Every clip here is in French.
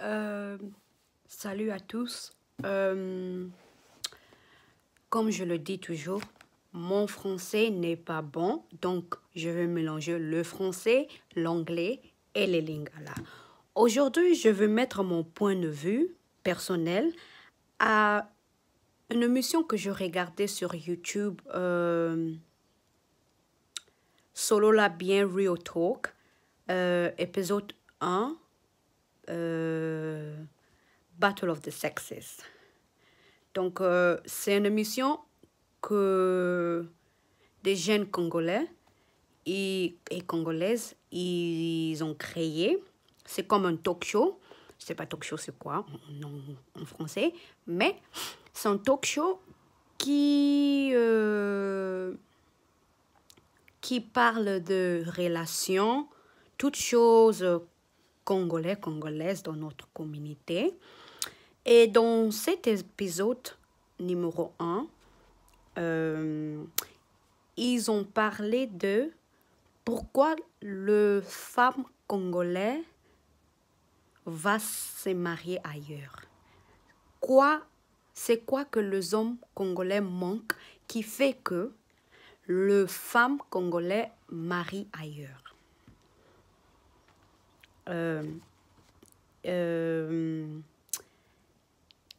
Euh, Salut à tous. Comme je le dis toujours, mon français n'est pas bon, donc je vais mélanger le français, l'anglais et les lingala. Aujourd'hui, je vais mettre mon point de vue personnel à une émission que je regardais sur YouTube, Solo la bien Real Talk, épisode 1, Battle of the Sexes. Donc, c'est une émission que des jeunes Congolais et Congolaises, ils ont créé. C'est comme un talk show. Je ne sais pas talk show c'est quoi en français, mais c'est un talk show qui parle de relations, toutes choses congolaises dans notre communauté. Et dans cet épisode numéro 1, ils ont parlé de pourquoi le femme congolais va se marier ailleurs. C'est quoi que les hommes congolais manquent qui fait que le femme congolais marie ailleurs.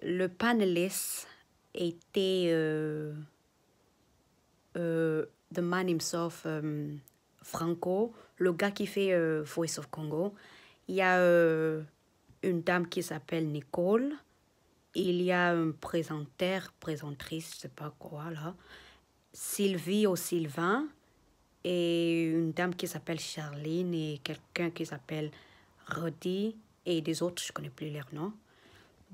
Le panéliste était the man himself, Franco, le gars qui fait Voice of Congo. Il y a une dame qui s'appelle Nicole. Il y a un présentrice, je sais pas quoi là. Sylvie ou Sylvain. Et une dame qui s'appelle Charline et quelqu'un qui s'appelle Rodi. Et des autres, je connais plus leurs noms.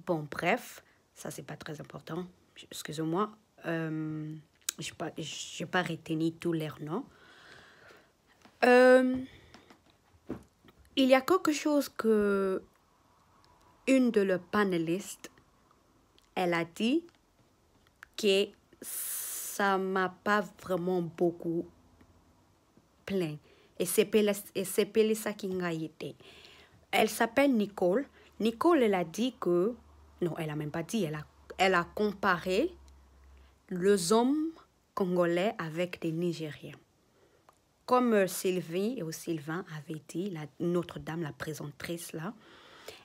Bon, bref, ça c'est pas très important. Excusez-moi. Je n'ai pas retenu tous leurs noms. Il y a quelque chose que une de les panélistes, elle a dit que ça m'a pas vraiment beaucoup plaint. Et c'est ça qui m'a été. Elle s'appelle Nicole. Nicole, elle a dit que... Non, elle a même pas dit. Elle a comparé les hommes congolais avec des Nigériens. Comme Sylvie ou Sylvain avait dit, notre dame, la présentatrice là,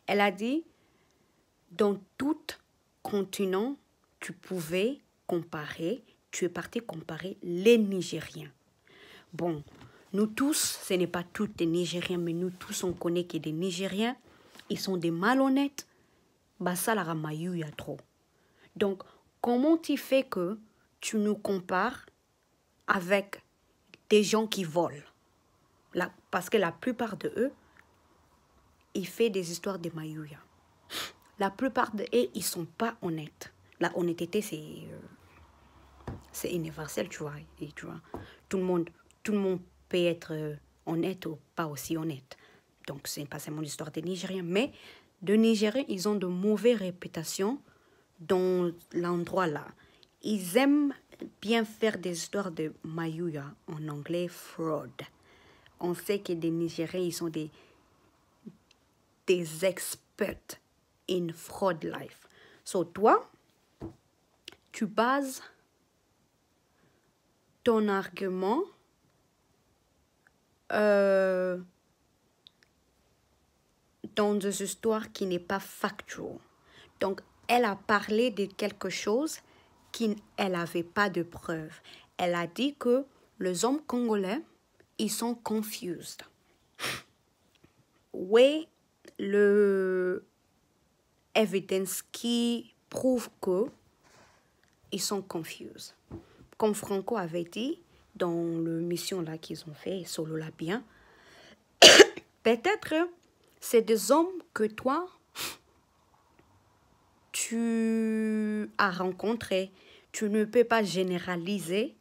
elle a dit, dans tout continent, tu pouvais comparer, tu es parti comparer les Nigériens. Bon, nous tous, ce n'est pas tous des Nigériens, mais nous tous, on connaît que des Nigériens, ils sont des malhonnêtes. Bah ça, la ramayou, il y a trop. Donc, comment tu fais que tu nous compares avec des gens qui volent? Parce que la plupart de eux, ils font des histoires de Mayouya. La plupart de eux, ils ne sont pas honnêtes. La honnêteté, c'est universel, tu vois. Et, tu vois. Tout le monde peut être honnête ou pas aussi honnête. Donc, ce n'est pas seulement l'histoire des Nigériens. Mais de Nigériens, ils ont de mauvaises réputations dans l'endroit là. Ils aiment bien faire des histoires de Mayouya, en anglais, fraud. On sait que les Nigériens, ils sont des experts in fraud life. So, toi, tu bases ton argument dans des histoires qui n'est pas factual. Donc, elle a parlé de quelque chose qu'elle n'avait pas de preuves. Elle a dit que les hommes congolais, ils sont confused. Oui, le evidence qui prouve que ils sont confused. Comme Franco avait dit dans le mission là qu'ils ont fait, Solo la bien, peut-être c'est des hommes que toi tu as rencontrés. Tu ne peux pas généraliser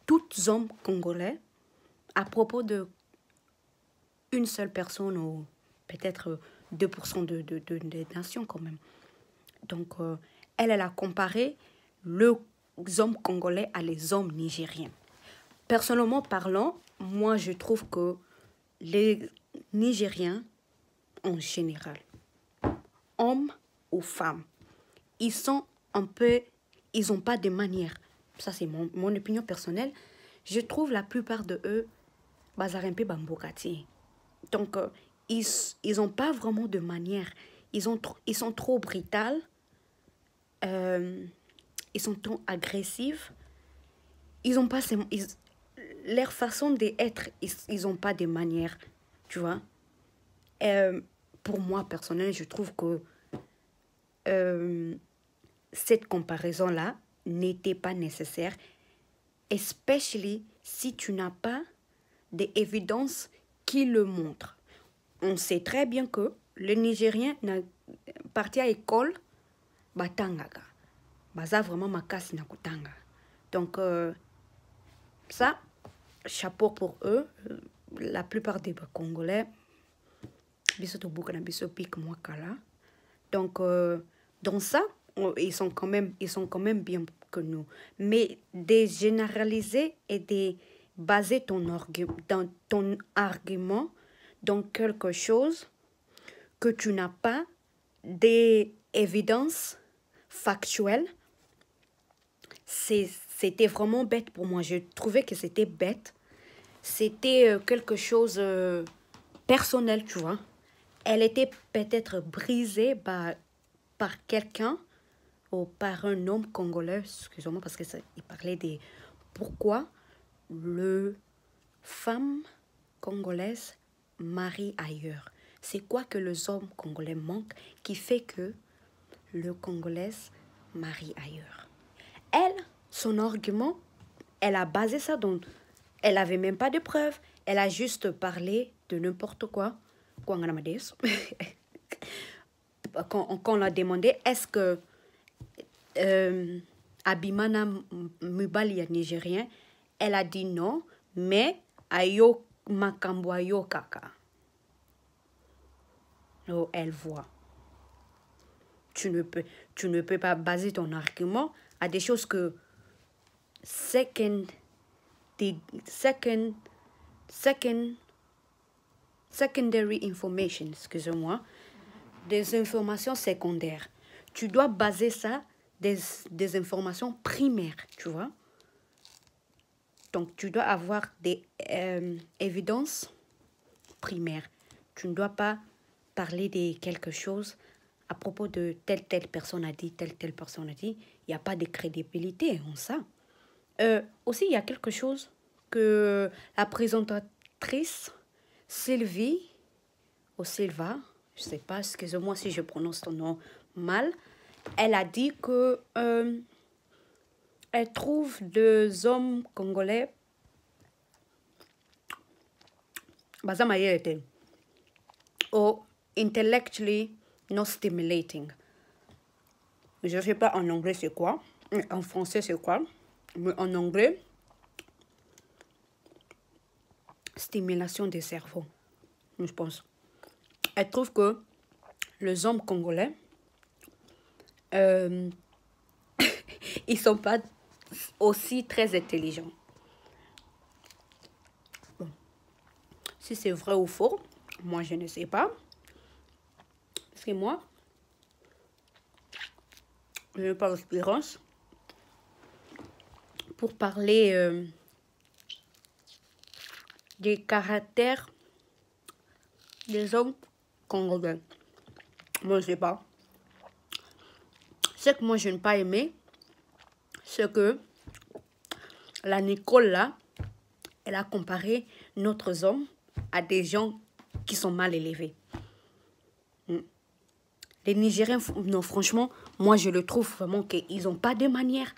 tous les hommes congolais à propos de une seule personne ou peut-être 2% de nations quand même. Donc, elle a comparé les hommes congolais à les hommes nigériens. Personnellement parlant, moi je trouve que les Nigériens en général, hommes ou femmes, ils sont un peu, ils n'ont pas de manière. Ça, c'est mon opinion personnelle. Je trouve la plupart de eux, bazarempe bambokati. Donc, ils n'ont pas vraiment de manière. Ils sont trop brutaux. Ils sont trop agressifs. Ils ont pas leur façon d'être, ils n'ont pas de manière, tu vois. Pour moi, personnellement, je trouve que cette comparaison-là n'était pas nécessaire, especially si tu n'as pas d'évidence qui le montre. On sait très bien que le Nigérien parti à l'école, batangaga, baza vraiment makasi na kutanga. Donc ça, chapeau pour eux. La plupart des Congolais, donc dans ça, ils sont quand même bien que nous. Mais de généraliser et de baser ton argument dans quelque chose que tu n'as pas d'évidence factuelle, c'était vraiment bête pour moi. Je trouvais que c'était bête. C'était quelque chose personnel, tu vois. Elle était peut-être brisée par quelqu'un ou par un homme congolais, excusez-moi, parce qu'il parlait de pourquoi le femme congolaise marie ailleurs. C'est quoi que les hommes congolais manquent qui fait que le congolais marie ailleurs. Elle, son argument, elle a basé ça dans... Elle n'avait même pas de preuves. Elle a juste parlé de n'importe quoi. Quand on l'a demandé, est-ce que Abimana Mubali est nigérien, elle a dit non, mais ayo makambo ayo kaka. Oh, elle voit. Tu ne peux pas baser ton argument à des choses que secondary information, excusez-moi, des informations secondaires. Tu dois baser ça des informations primaires, tu vois. Donc, tu dois avoir des évidences primaires. Tu ne dois pas parler de quelque chose à propos de telle personne a dit, telle personne a dit. Il n'y a pas de crédibilité en ça. Aussi, il y a quelque chose que la présentatrice Sylvie, ou Silva, je ne sais pas, excusez-moi si je prononce ton nom mal, elle a dit que elle trouve des hommes congolais ou intellectually not stimulating. Je ne sais pas en anglais c'est quoi, en français c'est quoi, mais en anglais, stimulation des cerveaux, je pense. Elle trouve que les hommes congolais, ils ne sont pas aussi très intelligents. Bon. Si c'est vrai ou faux, moi je ne sais pas. Parce que moi, je n'ai pas d'espérance pour parler des caractères des hommes congolais. Moi, je ne sais pas. Ce que moi, je n'ai pas aimé, c'est que la Nicole, là, elle a comparé notre homme à des gens qui sont mal élevés. Les Nigériens, non, franchement, moi, je le trouve vraiment qu'ils n'ont pas de manière.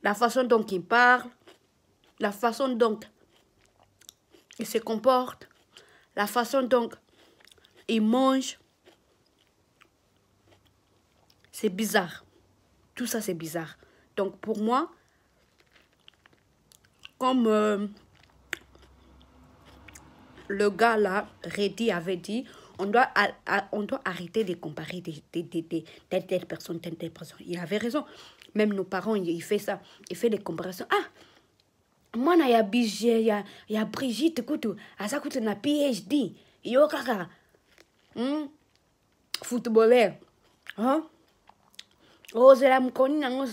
La façon dont ils parlent, la façon dont ils se comportent, la façon dont ils mangent, c'est bizarre. Tout ça, c'est bizarre. Donc, pour moi, comme le gars là, Reddy, avait dit, on doit arrêter de comparer telle personne. Il avait raison. Même nos parents, ils font ça. Ils font des comparaisons. Ah, moi, il y a Brigitte, écoute, ça coûte un PhD. Yo, kaka. footballeur. Hein? Oh, c'est la mkoni, on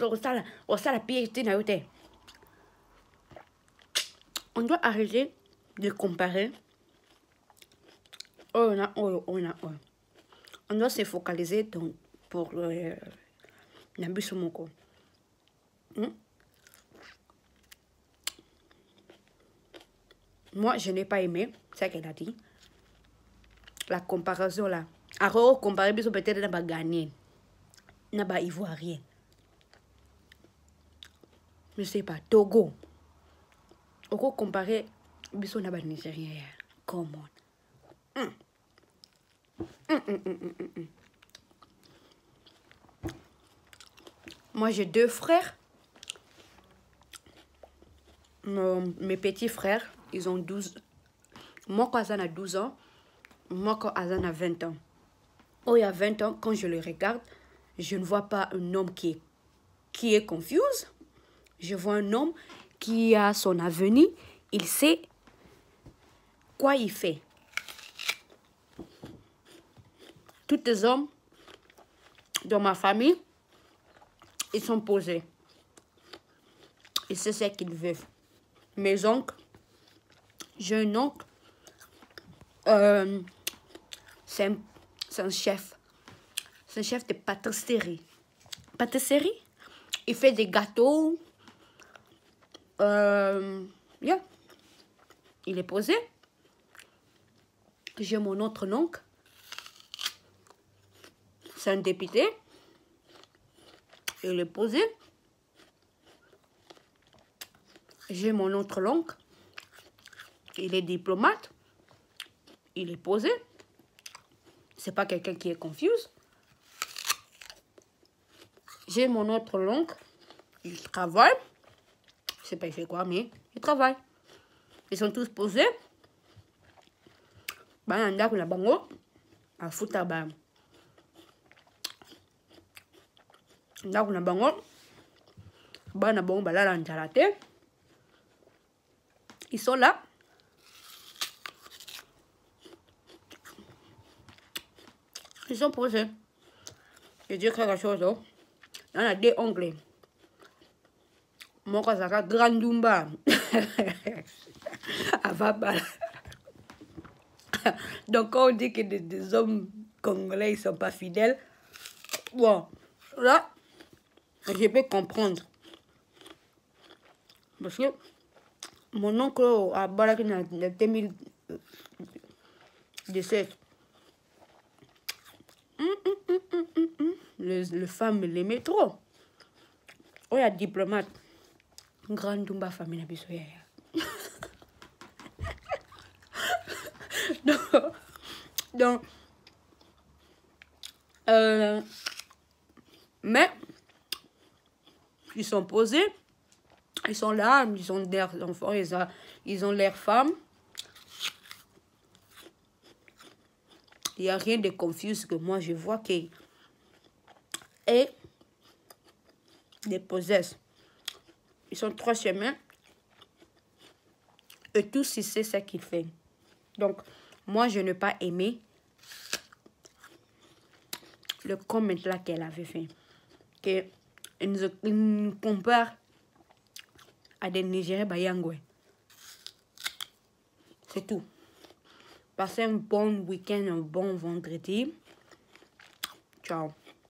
ça la piété, on doit arrêter de comparer. On doit se focaliser donc pour Nabiso Moko. Moi, je n'ai pas aimé ce qu'elle a dit. La comparaison là. Alors, comparer, peut-être n'a pas gagné. N'a pas ivoirien. Je ne sais pas. Togo. On peut comparer, biso n'a pas nigérien. Come on. Moi, j'ai 2 frères. Mes petits frères, ils ont 12. Moi, quand Azan a 12 ans, moi, quand Azan a 20 ans. Oh, il y a 20 ans, quand je le regarde, je ne vois pas un homme qui est confus. Je vois un homme qui a son avenir. Il sait quoi il fait. Tous les hommes dans ma famille, ils sont posés. Ils savent ce qu'ils veulent. Mes oncles, j'ai un oncle, c'est un chef. C'est un chef de pâtisserie. Pâtisserie, il fait des gâteaux. Yeah. Il est posé. J'ai mon autre oncle. C'est un député. Il est posé. J'ai mon autre oncle. Il est diplomate. Il est posé. C'est pas quelqu'un qui est confus. J'ai mon autre oncle. Il travaille. Je sais pas il fait quoi, mais il travaille. Ils sont tous posés. Bananda la bango. A futa ba. Ndako na bango. Bana bango balala njala te. Ils sont là. Ils sont posés. Je dis quelque chose. Il y a 2 onglets. Moi, quand ça va Grandumba. Donc, quand on dit que des hommes congolais ne sont pas fidèles, bon, là, je peux comprendre. Parce que mon oncle a Baraki en 2017. Les femmes l'aimaient trop. Oh, il y a diplomate. Grandumba famille bisoya. Donc, mais ils sont posés, ils sont là, ils ont l'air enfants, ils ont l'air femmes. Il n'y a rien de confus que moi je vois que et des possesses. Ils sont 3 chemins et tous ils savent ce qu'ils font. Donc, moi je n'ai pas aimé le comment là qu'elle avait fait. Il nous compare à des Nigériens Bayangwe. C'est tout. Passez un bon week-end, un bon vendredi. Ciao.